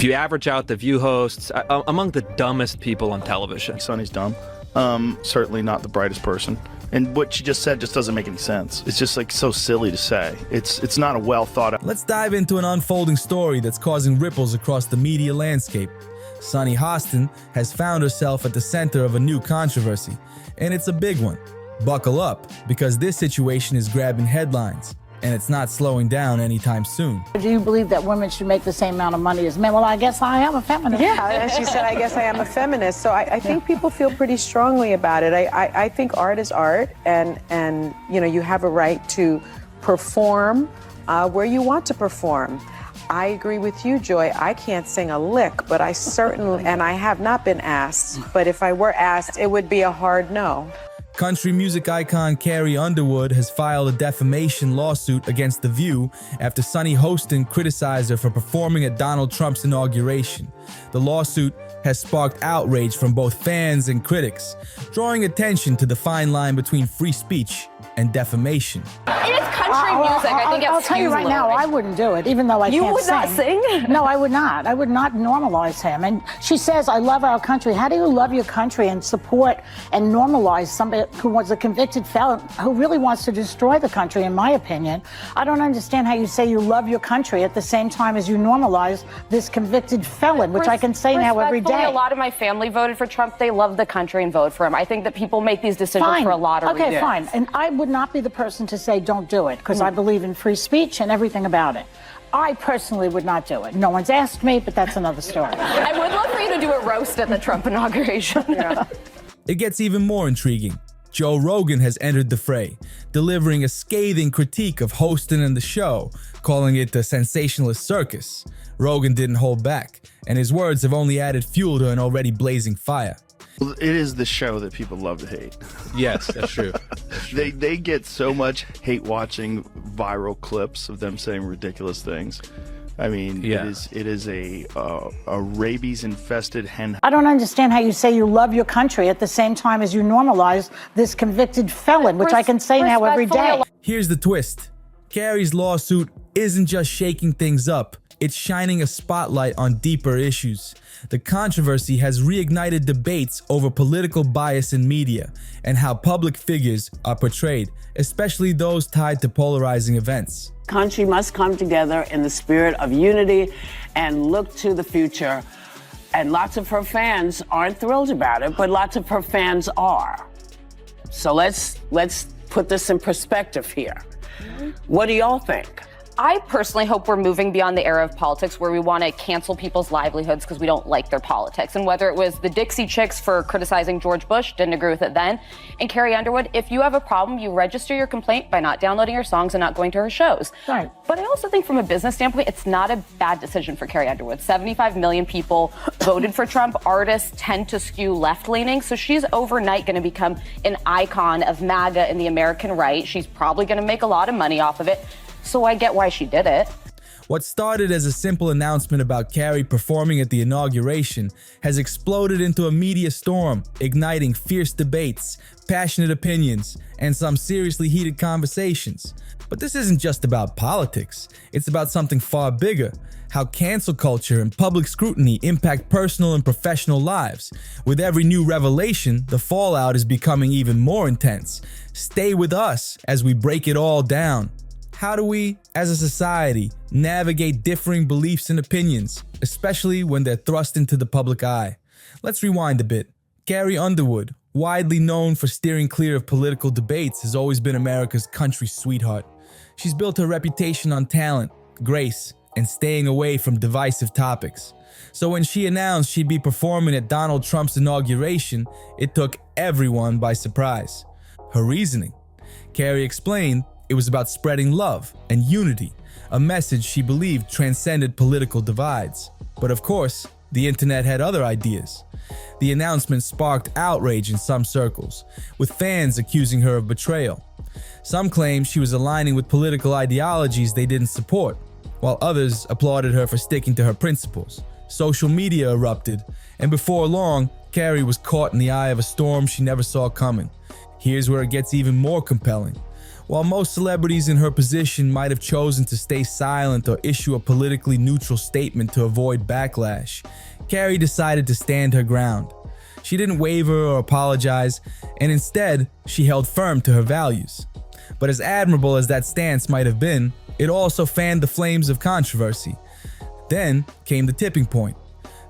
If you average out the View hosts, among the dumbest people on television. Sunny's dumb. Certainly not the brightest person. And what she just said just doesn't make any sense. It's just like so silly to say. It's not a well thought out. Let's dive into an unfolding story that's causing ripples across the media landscape. Sunny Hostin has found herself at the center of a new controversy, and it's a big one. Buckle up, because this situation is grabbing headlines, and it's not slowing down anytime soon. Do you believe that women should make the same amount of money as men? Well, I guess I am a feminist. Yeah, and she said, I guess I am a feminist. So I think people feel pretty strongly about it. I think art is art, and you have a right to perform where you want to perform. I agree with you, Joy. I can't sing a lick, but I certainly, and I have not been asked, but if I were asked, it would be a hard no. Country music icon Carrie Underwood has filed a defamation lawsuit against The View after Sunny Hostin criticized her for performing at Donald Trump's inauguration. The lawsuit has sparked outrage from both fans and critics, drawing attention to the fine line between free speech and defamation. It is country music. I think I'll tell you right now, I wouldn't do it, even though I can't sing. You would not sing? No, I would not. I would not normalize him. And she says, I love our country. How do you love your country and support and normalize somebody who was a convicted felon who really wants to destroy the country, in my opinion? I don't understand how you say you love your country at the same time as you normalize this convicted felon, which I can say now every day. A lot of my family voted for Trump. They love the country and vote for him. I think that people make these decisions for a lot of reasons. Okay, fine. And I would not be the person to say don't do it, because I believe in free speech and everything about it. I personally would not do it. No one's asked me, but that's another story. I would love for you to do a roast at the Trump inauguration. Yeah. It gets even more intriguing. Joe Rogan has entered the fray, delivering a scathing critique of Hostin and the show, calling it the sensationalist circus. Rogan didn't hold back, and his words have only added fuel to an already blazing fire. It is the show that people love to hate. Yes, that's true. They get so much hate watching viral clips of them saying ridiculous things. I mean, yeah. it is a rabies-infested hen. I don't understand how you say you love your country at the same time as you normalize this convicted felon, which I can say now every day. Here's the twist. Carrie's lawsuit isn't just shaking things up. It's shining a spotlight on deeper issues. The controversy has reignited debates over political bias in media and how public figures are portrayed, especially those tied to polarizing events. Country must come together in the spirit of unity and look to the future. And lots of her fans aren't thrilled about it, but lots of her fans are. So let's put this in perspective here. What do y'all think? I personally hope we're moving beyond the era of politics where we want to cancel people's livelihoods because we don't like their politics. And whether it was the Dixie Chicks for criticizing George Bush, didn't agree with it then, and Carrie Underwood, if you have a problem, you register your complaint by not downloading her songs and not going to her shows. Right. But I also think from a business standpoint, it's not a bad decision for Carrie Underwood. 75 million people voted for Trump. Artists tend to skew left-leaning, so she's overnight going to become an icon of MAGA and the American right. She's probably going to make a lot of money off of it. So I get why she did it. What started as a simple announcement about Carrie performing at the inauguration has exploded into a media storm, igniting fierce debates, passionate opinions, and some seriously heated conversations. But this isn't just about politics. It's about something far bigger: how cancel culture and public scrutiny impact personal and professional lives. With every new revelation, the fallout is becoming even more intense. Stay with us as we break it all down. How do we, as a society, navigate differing beliefs and opinions, especially when they're thrust into the public eye? Let's rewind a bit. Carrie Underwood, widely known for steering clear of political debates, has always been America's country sweetheart. She's built her reputation on talent, grace, and staying away from divisive topics. So when she announced she'd be performing at Donald Trump's inauguration, it took everyone by surprise. Her reasoning: Carrie explained it was about spreading love and unity, a message she believed transcended political divides. But of course, the internet had other ideas. The announcement sparked outrage in some circles, with fans accusing her of betrayal. Some claimed she was aligning with political ideologies they didn't support, while others applauded her for sticking to her principles. Social media erupted, and before long, Carrie was caught in the eye of a storm she never saw coming. Here's where it gets even more compelling. While most celebrities in her position might have chosen to stay silent or issue a politically neutral statement to avoid backlash, Carrie decided to stand her ground. She didn't waver or apologize, and instead, she held firm to her values. But as admirable as that stance might have been, it also fanned the flames of controversy. Then came the tipping point.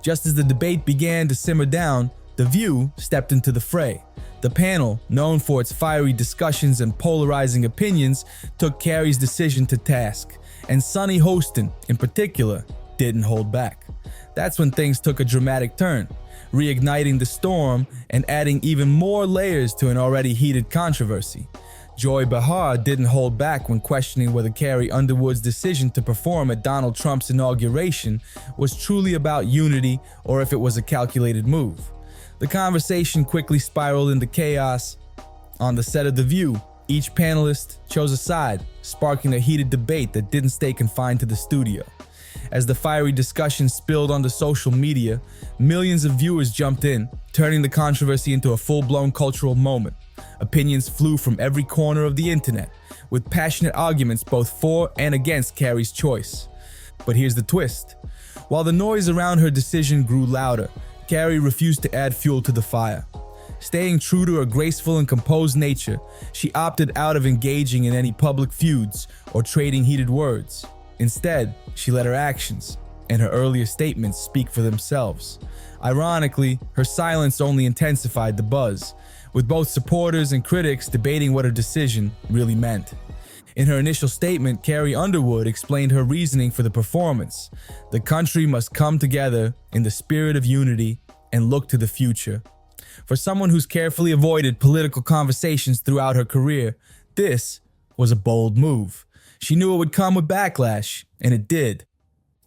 Just as the debate began to simmer down, The View stepped into the fray. The panel, known for its fiery discussions and polarizing opinions, took Carrie's decision to task, and Sunny Hostin, in particular, didn't hold back. That's when things took a dramatic turn, reigniting the storm and adding even more layers to an already heated controversy. Joy Behar didn't hold back when questioning whether Carrie Underwood's decision to perform at Donald Trump's inauguration was truly about unity or if it was a calculated move. The conversation quickly spiraled into chaos. On the set of The View, each panelist chose a side, sparking a heated debate that didn't stay confined to the studio. As the fiery discussion spilled onto social media, millions of viewers jumped in, turning the controversy into a full-blown cultural moment. Opinions flew from every corner of the internet, with passionate arguments both for and against Carrie's choice. But here's the twist. While the noise around her decision grew louder, Carrie refused to add fuel to the fire. Staying true to her graceful and composed nature, she opted out of engaging in any public feuds or trading heated words. Instead, she let her actions and her earlier statements speak for themselves. Ironically, her silence only intensified the buzz, with both supporters and critics debating what her decision really meant. In her initial statement, Carrie Underwood explained her reasoning for the performance. The country must come together in the spirit of unity and look to the future. For someone who's carefully avoided political conversations throughout her career, this was a bold move. She knew it would come with backlash, and it did.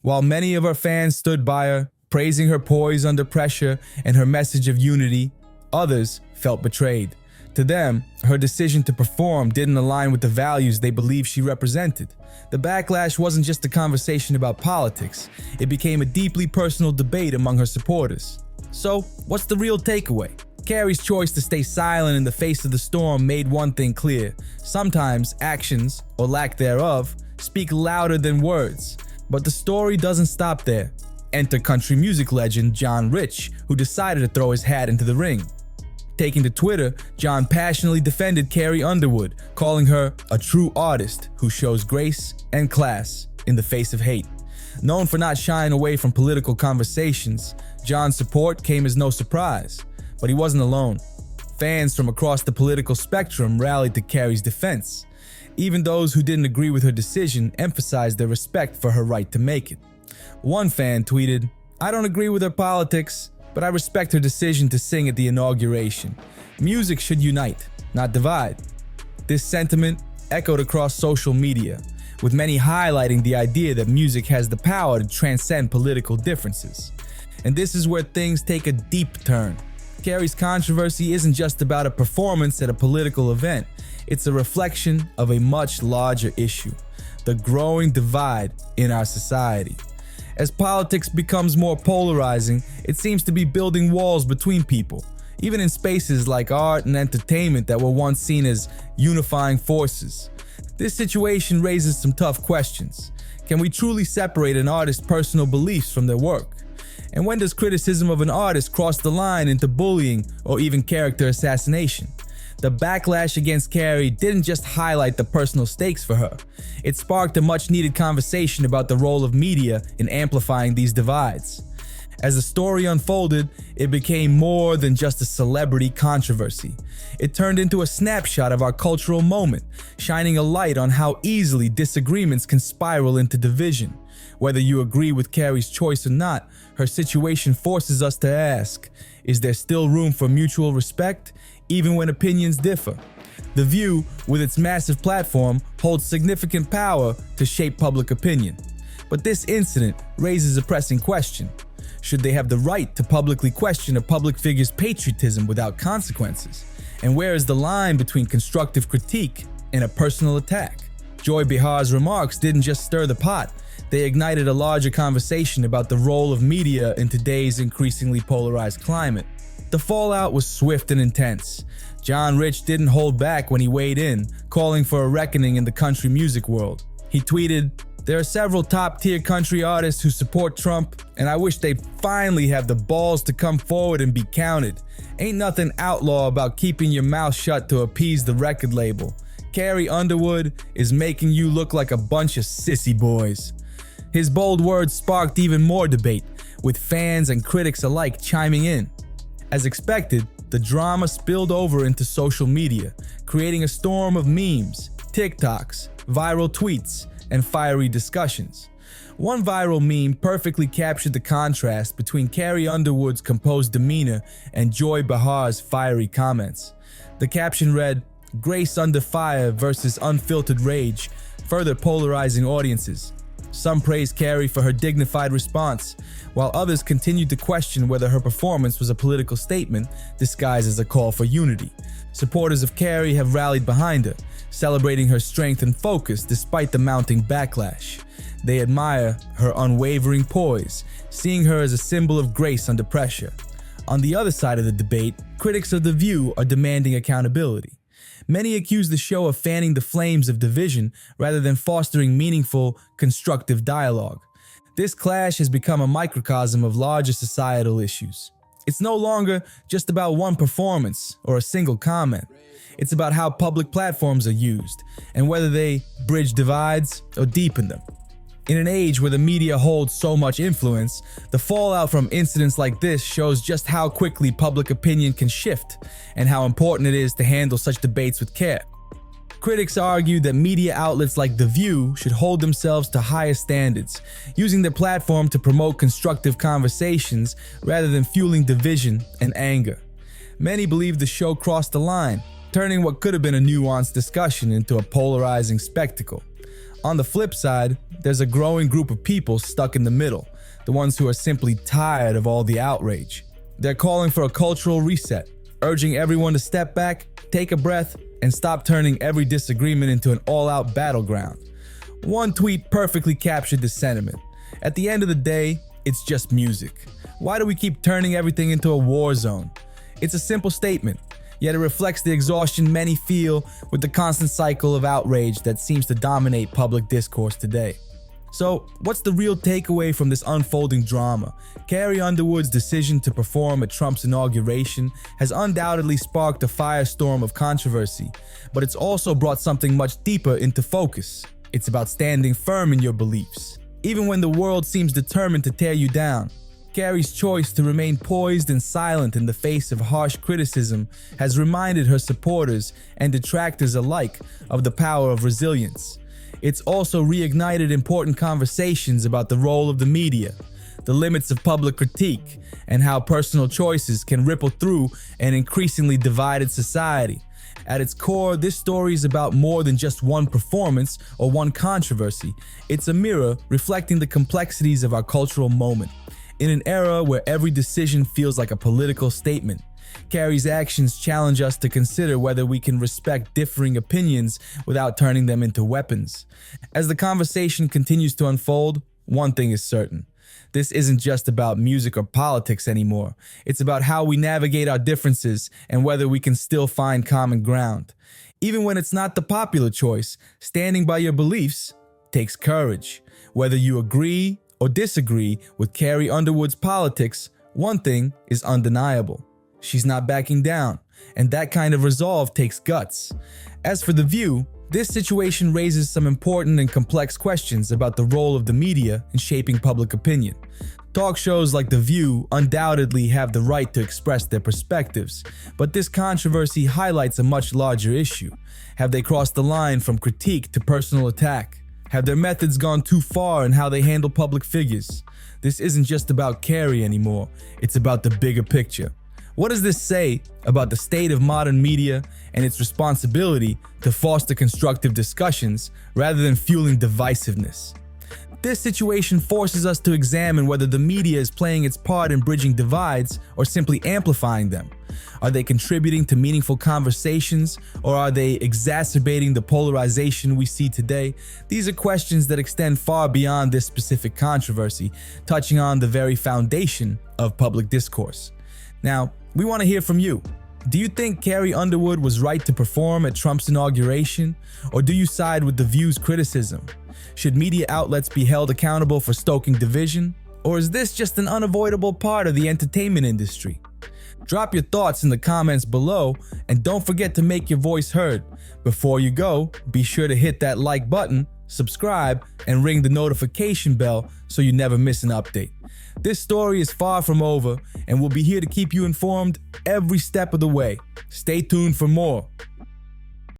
While many of her fans stood by her, praising her poise under pressure and her message of unity, others felt betrayed. To them, her decision to perform didn't align with the values they believed she represented. The backlash wasn't just a conversation about politics, it became a deeply personal debate among her supporters. So, what's the real takeaway? Carrie's choice to stay silent in the face of the storm made one thing clear. Sometimes actions, or lack thereof, speak louder than words. But the story doesn't stop there. Enter country music legend John Rich, who decided to throw his hat into the ring. Taking to Twitter, John passionately defended Carrie Underwood, calling her a true artist who shows grace and class in the face of hate. Known for not shying away from political conversations, John's support came as no surprise. But he wasn't alone. Fans from across the political spectrum rallied to Carrie's defense. Even those who didn't agree with her decision emphasized their respect for her right to make it. One fan tweeted, "I don't agree with her politics, but I respect her decision to sing at the inauguration. Music should unite, not divide." This sentiment echoed across social media, with many highlighting the idea that music has the power to transcend political differences. And this is where things take a deep turn. Carrie's controversy isn't just about a performance at a political event, it's a reflection of a much larger issue, the growing divide in our society. As politics becomes more polarizing, it seems to be building walls between people, even in spaces like art and entertainment that were once seen as unifying forces. This situation raises some tough questions. Can we truly separate an artist's personal beliefs from their work? And when does criticism of an artist cross the line into bullying or even character assassination? The backlash against Carrie didn't just highlight the personal stakes for her. It sparked a much-needed conversation about the role of media in amplifying these divides. As the story unfolded, it became more than just a celebrity controversy. It turned into a snapshot of our cultural moment, shining a light on how easily disagreements can spiral into division. Whether you agree with Carrie's choice or not, her situation forces us to ask, is there still room for mutual respect, even when opinions differ? The View, with its massive platform, holds significant power to shape public opinion. But this incident raises a pressing question. Should they have the right to publicly question a public figure's patriotism without consequences? And where is the line between constructive critique and a personal attack? Joy Behar's remarks didn't just stir the pot, they ignited a larger conversation about the role of media in today's increasingly polarized climate. The fallout was swift and intense. John Rich didn't hold back when he weighed in, calling for a reckoning in the country music world. He tweeted, "There are several top-tier country artists who support Trump, and I wish they'd finally have the balls to come forward and be counted. Ain't nothing outlaw about keeping your mouth shut to appease the record label. Carrie Underwood is making you look like a bunch of sissy boys." His bold words sparked even more debate, with fans and critics alike chiming in. As expected, the drama spilled over into social media, creating a storm of memes, TikToks, viral tweets, and fiery discussions. One viral meme perfectly captured the contrast between Carrie Underwood's composed demeanor and Joy Behar's fiery comments. The caption read, "Grace under fire versus unfiltered rage," further polarizing audiences. Some praised Carrie for her dignified response, while others continued to question whether her performance was a political statement disguised as a call for unity. Supporters of Carrie have rallied behind her, celebrating her strength and focus despite the mounting backlash. They admire her unwavering poise, seeing her as a symbol of grace under pressure. On the other side of the debate, critics of The View are demanding accountability. Many accuse the show of fanning the flames of division rather than fostering meaningful, constructive dialogue. This clash has become a microcosm of larger societal issues. It's no longer just about one performance or a single comment. It's about how public platforms are used and whether they bridge divides or deepen them. In an age where the media holds so much influence, the fallout from incidents like this shows just how quickly public opinion can shift and how important it is to handle such debates with care. Critics argue that media outlets like The View should hold themselves to higher standards, using their platform to promote constructive conversations rather than fueling division and anger. Many believe the show crossed the line, turning what could have been a nuanced discussion into a polarizing spectacle. On the flip side, there's a growing group of people stuck in the middle, the ones who are simply tired of all the outrage. They're calling for a cultural reset, urging everyone to step back, take a breath, and stop turning every disagreement into an all-out battleground. One tweet perfectly captured this sentiment. "At the end of the day, it's just music. Why do we keep turning everything into a war zone?" It's a simple statement, yet it reflects the exhaustion many feel with the constant cycle of outrage that seems to dominate public discourse today. So, what's the real takeaway from this unfolding drama? Carrie Underwood's decision to perform at Trump's inauguration has undoubtedly sparked a firestorm of controversy, but it's also brought something much deeper into focus. It's about standing firm in your beliefs, even when the world seems determined to tear you down. Carrie's choice to remain poised and silent in the face of harsh criticism has reminded her supporters and detractors alike of the power of resilience. It's also reignited important conversations about the role of the media, the limits of public critique, and how personal choices can ripple through an increasingly divided society. At its core, this story is about more than just one performance or one controversy. It's a mirror reflecting the complexities of our cultural moment. In an era where every decision feels like a political statement, Carrie's actions challenge us to consider whether we can respect differing opinions without turning them into weapons. As the conversation continues to unfold, one thing is certain. This isn't just about music or politics anymore. It's about how we navigate our differences and whether we can still find common ground. Even when it's not the popular choice, standing by your beliefs takes courage. Whether you agree or disagree with Carrie Underwood's politics, one thing is undeniable. She's not backing down, and that kind of resolve takes guts. As for The View, this situation raises some important and complex questions about the role of the media in shaping public opinion. Talk shows like The View undoubtedly have the right to express their perspectives, but this controversy highlights a much larger issue. Have they crossed the line from critique to personal attack? Have their methods gone too far in how they handle public figures? This isn't just about Carrie anymore, it's about the bigger picture. What does this say about the state of modern media and its responsibility to foster constructive discussions rather than fueling divisiveness? This situation forces us to examine whether the media is playing its part in bridging divides or simply amplifying them. Are they contributing to meaningful conversations, or are they exacerbating the polarization we see today? These are questions that extend far beyond this specific controversy, touching on the very foundation of public discourse. Now, we want to hear from you. Do you think Carrie Underwood was right to perform at Trump's inauguration, or do you side with The View's criticism? Should media outlets be held accountable for stoking division, or is this just an unavoidable part of the entertainment industry? Drop your thoughts in the comments below, and don't forget to make your voice heard. Before you go, be sure to hit that like button, subscribe, and ring the notification bell so you never miss an update. This story is far from over, and we'll be here to keep you informed every step of the way. Stay tuned for more.